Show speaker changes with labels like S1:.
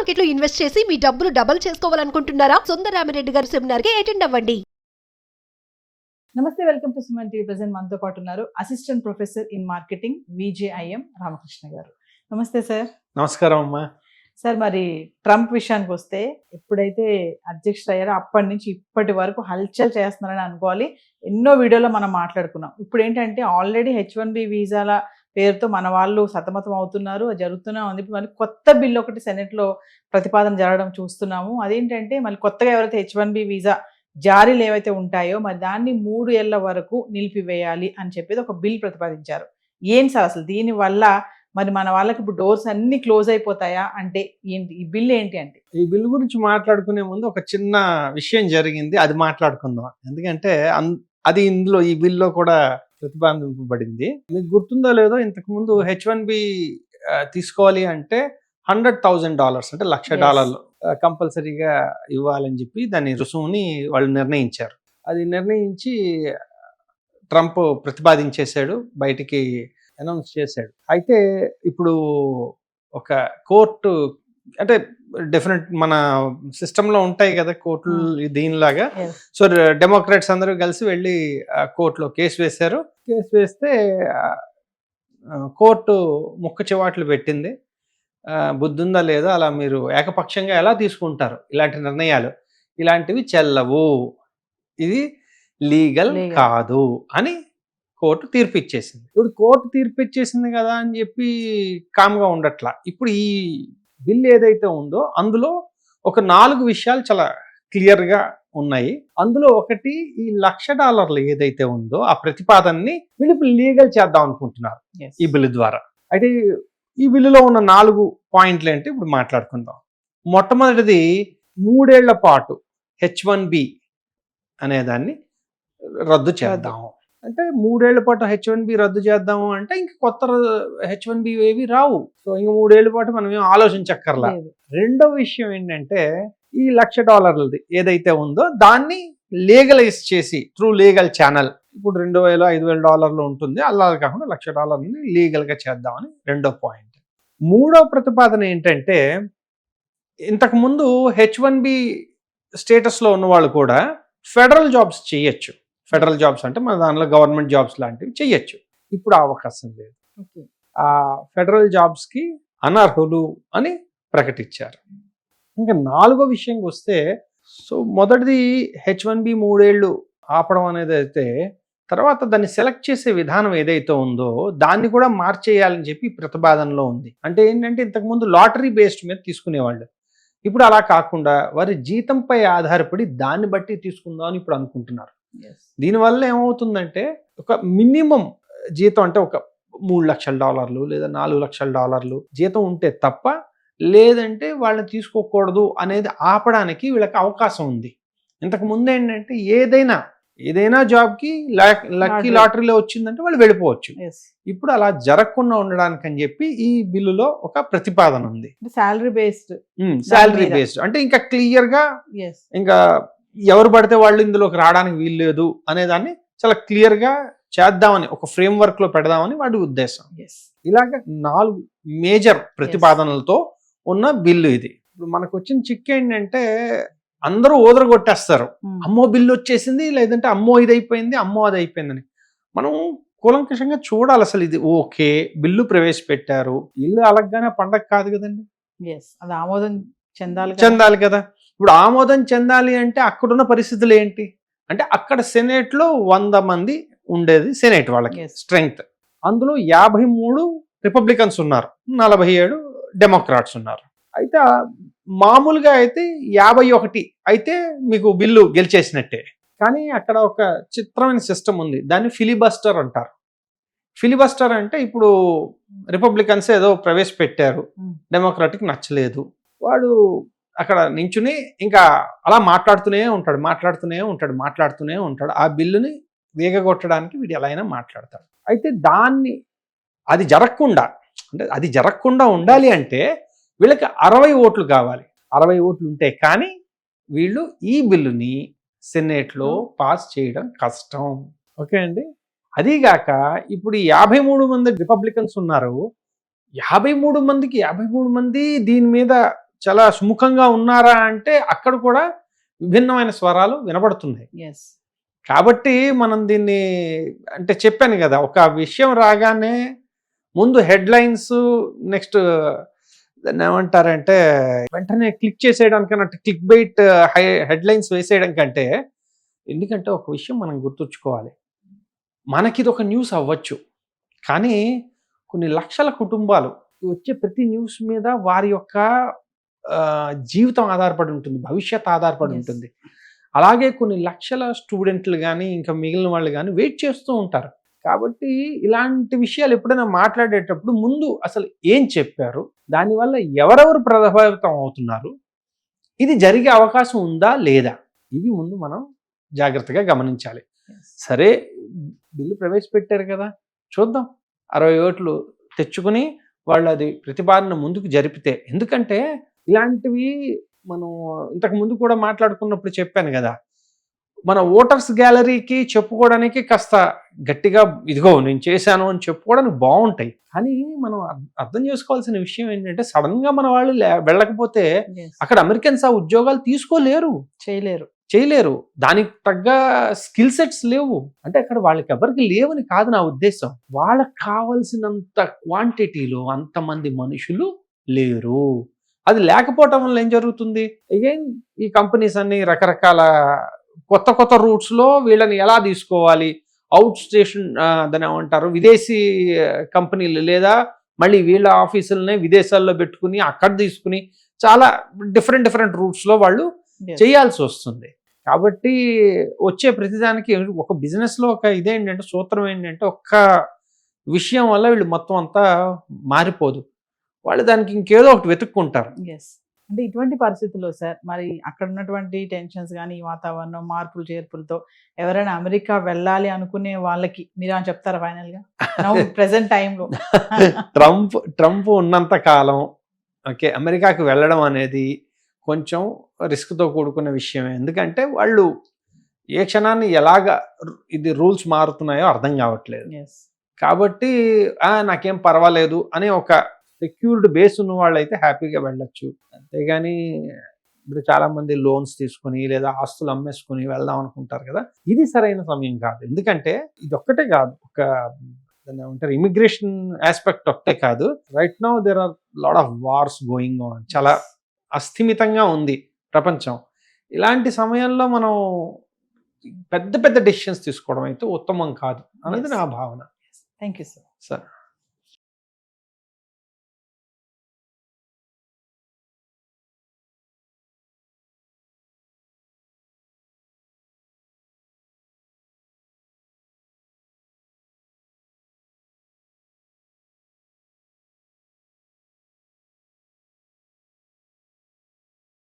S1: Market లో invest చేసి మీ డబ్బులు డబుల్ చేసుకోవాలనుకుంటున్నారా? సుందరరామిరెడ్డి గారి సెమినార్ కి అటెండ్ అవ్వండి.
S2: నమస్తే, welcome to Suman TV. Present మనతో పాటు ఉన్నారు assistant professor in marketing VJIM Ramakrishna garu. నమస్తే సార్.
S3: నమస్కారం అమ్మా.
S2: సార్, మరి ట్రంప్ విషయానికి వస్తే ఎప్పుడైతే అధ్యక్షుడు అయ్యారో అప్పటి నుంచి ఇప్పటి వరకు హల్చల్ చేస్తున్నారని అనుకోవాలి. ఎన్నో వీడియోలో మనం మాట్లాడుకున్నాం. ఇప్పుడు ఏంటంటే ఆల్రెడీ H1B వీసాల పేరుతో మన వాళ్ళు సతమతం అవుతున్నారు, జరుగుతూనే ఉంది. ఇప్పుడు మళ్ళీ కొత్త బిల్లు ఒకటి సెనెట్లో ప్రతిపాదన జరగడం చూస్తున్నాము. అదేంటంటే మళ్ళీ కొత్తగా ఎవరైతే H1B వీసా జారీలు ఏవైతే ఉంటాయో మరి దాన్ని 3 ఏళ్ల వరకు నిలిపివేయాలి అని చెప్పేది ఒక బిల్ ప్రతిపాదించారు. ఏం సార్ అసలు దీనివల్ల మరి మన వాళ్ళకి ఇప్పుడు డోర్స్ అన్ని క్లోజ్ అయిపోతాయా? అంటే ఏంటి ఈ బిల్ ఏంటి? అంటే
S3: ఈ బిల్ గురించి మాట్లాడుకునే ముందు ఒక చిన్న విషయం జరిగింది, అది మాట్లాడుకుందాం. ఎందుకంటే అది ఇందులో ఈ బిల్లో కూడా ప్రతిపాదింపబడింది. మీకు గుర్తుందో లేదో, ఇంతకు ముందు H1B తీసుకోవాలి అంటే $100,000 అంటే $1,00,000 కంపల్సరీగా ఇవ్వాలని చెప్పి దాని రుసుముని వాళ్ళు నిర్ణయించారు. అది నిర్ణయించి ట్రంప్ ప్రతిపాదించేశాడు, బయటికి అనౌన్స్ చేశాడు. అయితే ఇప్పుడు ఒక కోర్టు అంటే డెఫినెట్ మన సిస్టంలో ఉంటాయి కదా కోర్టులు దీనిలాగా. సో డెమోక్రాట్స్ అందరూ కలిసి వెళ్ళి కోర్టులో కేసు వేశారు. కేసు వేస్తే కోర్టు ముక్క చివాట్లు పెట్టింది. బుద్ధుందా లేదా, అలా మీరు ఏకపక్షంగా ఎలా తీసుకుంటారు ఇలాంటి నిర్ణయాలు, ఇలాంటివి చెల్లవు, ఇది లీగల్ కాదు అని కోర్టు తీర్పు ఇచ్చేసింది. ఇప్పుడు కోర్టు తీర్పు ఇచ్చేసింది కదా అని చెప్పి కామ్గా ఉండట్లా. ఇప్పుడు ఈ బిల్ ఏదైతే ఉందో అందులో ఒక 4 విషయాలు చాలా క్లియర్గా ఉన్నాయి. అందులో ఒకటి, ఈ $1,00,000 ఏదైతే ఉందో ఆ ప్రతిపాదనని వీళ్ళు లీగల్ చేద్దాం అనుకుంటున్నారు ఈ బిల్లు ద్వారా. అయితే ఈ బిల్లులో ఉన్న 4 పాయింట్లు ఏంటి ఇప్పుడు మాట్లాడుకుందాం. మొట్టమొదటిది, 3 ఏళ్ల పాటు H1B అనేదాన్ని రద్దు చేద్దాం. అంటే 3 ఏళ్ల పాటు H1B రద్దు చేద్దాము అంటే ఇంక కొత్త H1B ఏవి రావు. సో ఇంక 3 ఏళ్ల పాటు మనం ఏం ఆలోచించక్కర్లా. రెండో విషయం ఏంటంటే, ఈ $1,00,000 ఏదైతే ఉందో దాన్ని లీగలైజ్ చేసి త్రూ లీగల్ ఛానల్, ఇప్పుడు $2,000 $5,000 ఉంటుంది, అలా కాకుండా $1,00,000 లీగల్గా చేద్దామని రెండో పాయింట్. మూడో ప్రతిపాదన ఏంటంటే, ఇంతకుముందు H1B స్టేటస్లో ఉన్నవాళ్ళు కూడా ఫెడరల్ జాబ్స్ చేయొచ్చు. ఫెడరల్ జాబ్స్ అంటే మన దానిలో గవర్నమెంట్ జాబ్స్ లాంటివి చేయొచ్చు. ఇప్పుడు అవకాశం లేదు. ఆ ఫెడరల్ జాబ్స్కి అనర్హులు అని ప్రకటించారు. ఇంకా 4వ విషయంకి వస్తే, సో మొదటిది H1B 3 ఏళ్ళు ఆపడం అనేది అయితే, తర్వాత దాన్ని సెలెక్ట్ చేసే విధానం ఏదైతే ఉందో దాన్ని కూడా మార్చేయాలని చెప్పి ప్రతిపాదనలో ఉంది. అంటే ఏంటంటే, ఇంతకుముందు లాటరీ బేస్డ్ మీద తీసుకునేవాళ్ళు, ఇప్పుడు అలా కాకుండా వారి జీతంపై ఆధారపడి దాన్ని బట్టి తీసుకుందాం అని ఇప్పుడు అనుకుంటున్నారు. దీనివల్ల ఏమవుతుందంటే, ఒక మినిమం జీతం అంటే ఒక $3,00,000 లేదా $4,00,000 జీతం ఉంటే తప్ప, లేదంటే వాళ్ళని తీసుకోకూడదు అనేది ఆపడానికి వీళ్ళకి అవకాశం ఉంది. ఇంతకు ముందు ఏంటంటే ఏదైనా జాబ్కి లక్కీ లాటరీలో వచ్చిందంటే వాళ్ళు వెళ్ళిపోవచ్చు. ఇప్పుడు అలా జరగకుండా ఉండడానికి అని చెప్పి ఈ బిల్లులో ఒక ప్రతిపాదన ఉంది.
S2: శాలరీ బేస్డ్
S3: అంటే ఇంకా క్లియర్గా, ఇంకా ఎవరు పడితే వాళ్ళు ఇందులోకి రావడానికి వీల్లేదు అనేదాన్ని చాలా క్లియర్గా చేద్దామని, ఒక ఫ్రేమ్వర్క్ లో పెడదామని వాడి ఉద్దేశం. ఇలాగ 4 మేజర్ ప్రతిపాదనలతో ఉన్న బిల్లు ఇది. ఇప్పుడు మనకు వచ్చిన చిక్కు ఏంటంటే, అందరూ ఓదరగొట్టేస్తారు, అమ్మో బిల్లు వచ్చేసింది, లేదంటే అమ్మో ఇది అయిపోయింది, అమ్మో అది అయిపోయిందని. మనం కూలంకషంగా చూడాలి. అసలు ఇది ఓకే, బిల్లు ప్రవేశపెట్టారు, ఇల్లు అలగ్గానే పండగ కాదు కదండి,
S2: అది ఆమోదం
S3: చెందాలి కదా. ఇప్పుడు ఆమోదం చెందాలి అంటే అక్కడున్న పరిస్థితులు ఏంటి అంటే, అక్కడ సెనేట్లో 100 మంది ఉండేది సెనేట్ వాళ్ళకి స్ట్రెంగ్త్. అందులో 53 రిపబ్లికన్స్ ఉన్నారు, 47 డెమోక్రాట్స్ ఉన్నారు. అయితే మామూలుగా అయితే 51 అయితే మీకు బిల్లు గెలిచేసినట్టే. కానీ అక్కడ ఒక చిత్రమైన సిస్టమ్ ఉంది, దాన్ని ఫిలిబస్టర్ అంటారు. ఫిలిబస్టర్ అంటే, ఇప్పుడు రిపబ్లికన్స్ ఏదో ప్రవేశపెట్టారు, డెమోక్రాటిక్ నచ్చలేదు, వాడు అక్కడ నించుని ఇంకా అలా మాట్లాడుతూనే ఉంటాడు. ఆ బిల్లుని వేగగొట్టడానికి వీడు ఎలా అయినా మాట్లాడతాడు. అయితే అది జరగకుండా ఉండాలి అంటే వీళ్ళకి 60 ఓట్లు కావాలి. 60 ఓట్లు ఉంటే కానీ వీళ్ళు ఈ బిల్లుని సెనేట్లో పాస్ చేయడం కష్టం. ఓకే అండి. అదీగాక ఇప్పుడు 53 మంది రిపబ్లికన్స్ ఉన్నారు, 53 మంది దీని మీద చాలా సుముఖంగా ఉన్నారా అంటే అక్కడ కూడా విభిన్నమైన స్వరాలు వినబడుతున్నాయి.
S2: ఎస్.
S3: కాబట్టి మనం దీన్ని అంటే చెప్పాను కదా, ఒక విషయం రాగానే ముందు హెడ్లైన్స్, నెక్స్ట్ దాన్ని ఏమంటారంటే వెంటనే క్లిక్ చేసేయడానికన్నా క్లిక్ బైట్ హెడ్లైన్స్ వేసేయడం కంటే, ఎందుకంటే ఒక విషయం మనం గుర్తుంచుకోవాలి, మనకి ఇది ఒక న్యూస్ అవ్వచ్చు, కానీ కొన్ని లక్షల కుటుంబాలు వచ్చే ప్రతి న్యూస్ మీద వారి యొక్క జీవితం ఆధారపడి ఉంటుంది, భవిష్యత్ ఆధారపడి
S2: Yes.
S3: ఉంటుంది. అలాగే కొన్ని లక్షల స్టూడెంట్లు కానీ ఇంకా మిగిలిన వాళ్ళు కానీ వెయిట్ చేస్తూ ఉంటారు. కాబట్టి ఇలాంటి విషయాలు ఎప్పుడైనా మాట్లాడేటప్పుడు ముందు అసలు ఏం చెప్పారు, దానివల్ల ఎవరెవరు ప్రభావితం అవుతున్నారు, ఇది జరిగే అవకాశం ఉందా లేదా, ఇది ముందు మనం జాగ్రత్తగా గమనించాలి. సరే, బిల్లు ప్రవేశపెట్టారు కదా, చూద్దాం 60 ఓట్లు తెచ్చుకుని వాళ్ళు అది ప్రతిపాదన ముందుకు జరిపితే. ఎందుకంటే ఇలాంటివి మనం ఇంతకు ముందు కూడా మాట్లాడుకున్నప్పుడు చెప్పాను కదా, మన ఓటర్స్ గ్యాలరీకి చెప్పుకోవడానికి కాస్త గట్టిగా ఇదిగో నేను చేశాను అని చెప్పుకోవడానికి బాగుంటాయి. కానీ మనం అర్థం చేసుకోవాల్సిన విషయం ఏంటంటే, సడన్ గా మన వాళ్ళు వెళ్ళకపోతే అక్కడ అమెరికన్స్ ఆ ఉద్యోగాలు తీసుకోలేరు, చేయలేరు. దానికి తగ్గ స్కిల్ సెట్స్ లేవు. అంటే అక్కడ వాళ్ళకి ఎవరికి లేవని కాదు నా ఉద్దేశం, వాళ్ళకి కావాల్సినంత క్వాంటిటీలో అంతమంది మనుషులు లేరు. అది లేకపోవటం వల్ల ఏం జరుగుతుంది, అగైన్ ఈ కంపెనీస్ అన్ని రకరకాల కొత్త రూట్స్ లో వీళ్ళని ఎలా తీసుకోవాలి, అవుట్ స్టేషన్ దాని ఏమంటారు, విదేశీ కంపెనీలు లేదా మళ్ళీ వీళ్ళ ఆఫీసులనే విదేశాల్లో పెట్టుకుని అక్కడ తీసుకుని చాలా డిఫరెంట్ రూట్స్ లో వాళ్ళు చేయాల్సి వస్తుంది. కాబట్టి వచ్చే ప్రతిదానికి ఒక బిజినెస్ లో ఒక ఇదేంటంటే, సూత్రం ఏంటంటే, ఒక్క విషయం వల్ల వీళ్ళు మొత్తం అంతా మారిపోదు, వాళ్ళు దానికి ఇంకేదో ఒకటి వెతుక్కుంటారు.
S2: అంటే ఇటువంటి పరిస్థితుల్లో సార్, మరి అక్కడ ఉన్నటువంటి టెన్షన్స్ కానీ, వాతావరణం మార్పులు చేర్పులతో ఎవరైనా అమెరికా వెళ్ళాలి అనుకునే వాళ్ళకి మీరు చెప్తారా ఫైనల్ గా ప్రెసెంట్ టైంలో?
S3: ట్రంప్ ఉన్నంత కాలం ఓకే, అమెరికాకి వెళ్ళడం అనేది కొంచెం రిస్క్తో కూడుకున్న విషయమే. ఎందుకంటే వాళ్ళు ఏ క్షణాన్ని ఎలాగ ఇది రూల్స్ మారుతున్నాయో అర్థం కావట్లేదు. కాబట్టి నాకేం పర్వాలేదు అనే ఒక సెక్యూర్డ్ బేస్ ఉన్న వాళ్ళు అయితే హ్యాపీగా వెళ్ళొచ్చు. అంతేగాని ఇప్పుడు చాలా మంది లోన్స్ తీసుకుని లేదా ఆస్తులు అమ్మేసుకుని వెళ్దాం అనుకుంటారు కదా, ఇది సరైన సమయం కాదు. ఎందుకంటే ఇది ఒక్కటే కాదు, ఒక దాన్ని ఏమంటారు, ఇమిగ్రేషన్ ఆస్పెక్ట్ ఒక్కటే కాదు, right now there are lot of wars going on, చాలా అస్థిమితంగా ఉంది ప్రపంచం. ఇలాంటి సమయంలో మనం పెద్ద డెసిషన్స్ తీసుకోవడం అయితే ఉత్తమం కాదు అనేది నా భావన.
S2: Thank you sir.